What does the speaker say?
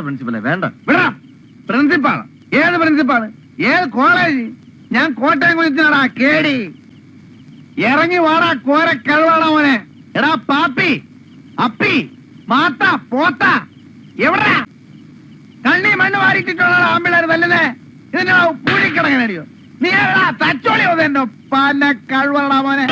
പ്രിൻസിപ്പലെ വേണ്ട. വിടാം. പ്രിൻസിപ്പാള് ഏത് പ്രിൻസിപ്പാള്? ഏത് കോളേജ്? ഞാൻ കോട്ടയം കുളിച്ചാടാ കേടി. ഇറങ്ങി വാടാ കോര കഴിവാടാ മോനെ. എടാ പാപ്പി, അപ്പി, മാത്ത, പോത്ത, എവിടാ കണ്ണി മണ്ണ് വാരിട്ടിട്ടുള്ള ആമ്പിള്ളേർ വല്ലതേ? ഇതിന്റെ പൂഴിക്കിടങ്ങനടിയോ? നീ തച്ചോളിയോ? എന്റെ പല കഴിവാടാ മോനെ.